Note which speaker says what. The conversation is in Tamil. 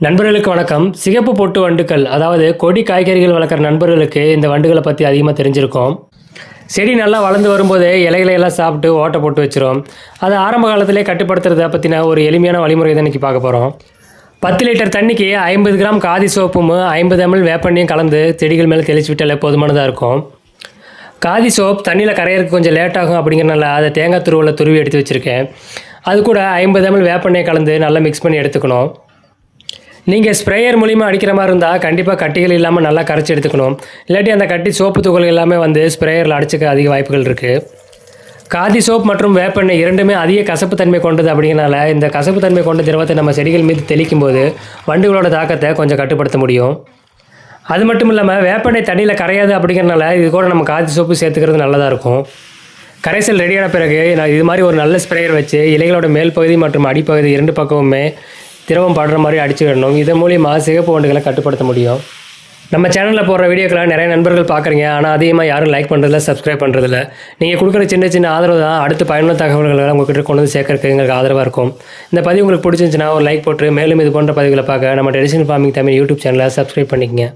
Speaker 1: நண்பர்களுக்கு வணக்கம். சிகப்பு பொட்டு வண்டுகள், அதாவது கொடி காய்கறிகள் வளர்க்குற நண்பர்களுக்கு இந்த வண்டுகளை பற்றி அதிகமாக தெரிஞ்சிருக்கும். செடி நல்லா வளர்ந்து வரும்போதே இலைகளை எல்லாம் சாப்பிட்டு ஓட்டை போட்டு வச்சிரும். அதை ஆரம்ப காலத்திலே கட்டுப்படுத்துறத பற்றின ஒரு எளிமையான வழிமுறை தான் இன்றைக்கி பார்க்க போகிறோம். 10 லிட்டர் தண்ணிக்கு 50 கிராம் காதி சோப்பும் 50 ml வேப்பெண்ணையும் கலந்து செடிகள் மேலே தெளிச்சு விட்டாலே போதுமானதாக இருக்கும். காதி சோப் தண்ணியில் கரையிறதுக்கு கொஞ்சம் லேட் ஆகும் அப்படிங்கிறனால அதை தேங்காய் துருவில் துருவி எடுத்து வச்சுருக்கேன். அது கூட 50 ml வேப்பெண்ணெய் கலந்து நல்லா மிக்ஸ் பண்ணி எடுத்துக்கணும். நீங்கள் ஸ்ப்ரேயர் மூலிமா அடிக்கிற மாதிரி இருந்தால் கண்டிப்பாக கட்டிகள் இல்லாமல் நல்லா கரைச்சி எடுத்துக்கணும். இல்லாட்டி அந்த கட்டி சோப்பு துகள் எல்லாமே வந்து ஸ்ப்ரேயரில் அடிச்சுக்க அதிக வாய்ப்புகள் இருக்குது. காதி சோப் மற்றும் வேப்பெண்ணெய் இரண்டுமே அதிக கசப்புத்தன்மை கொண்டது அப்படிங்கிறனால இந்த கசப்புத்தன்மை கொண்ட திரவத்தை நம்ம செடிகள் மீது தெளிக்கும் போது வண்டுகளோட தாக்கத்தை கொஞ்சம் கட்டுப்படுத்த முடியும். அது மட்டும் இல்லாமல் வேப்பெண்ணெய் தண்ணியில் கரையாது அப்படிங்கிறனால இது கூட நம்ம காதி சோப்பு சேர்த்துக்கிறது நல்லதாக இருக்கும். கரைசல் ரெடியான பிறகு நான் இது மாதிரி ஒரு நல்ல ஸ்ப்ரேயர் வச்சு இலைகளோட மேல் பகுதி மற்றும் அடிப்பகுதி 2 பக்கமுமே திரவம் படுற மாதிரி அடிச்சு விடணும். இதன் மூலிமா சிகப்பு வண்டுகளை கட்டுப்படுத்த முடியும். நம்ம சேனலில் போடுற வீடியோக்களை நிறைய நண்பர்கள் பார்க்குறீங்க, ஆனால் அதிகமாக யாரும் லைக் பண்ணுறதில்ல, சப்ஸ்கிரைப் பண்ணுறதில்ல. நீங்கள் கொடுக்குற சின்ன சின்ன ஆதரவு தான் அடுத்து பயனுள்ள தகவல்களை உங்கள்கிட்ட கொண்டு வந்து சேர்க்கறதுக்கு எங்களுக்கு ஆதரவாக இருக்கும். இந்த பதிவு உங்களுக்கு பிடிச்சிருந்துச்சுன்னா ஒரு லைக் போட்டு மேலும் இது போன்ற பதிவுகளை பார்க்க நம்ம ட்ரெடிஷனல் ஃபார்மிங் தமிழ் யூடியூப் சேனலை சப்ஸ்கிரைப் பண்ணிக்கங்க.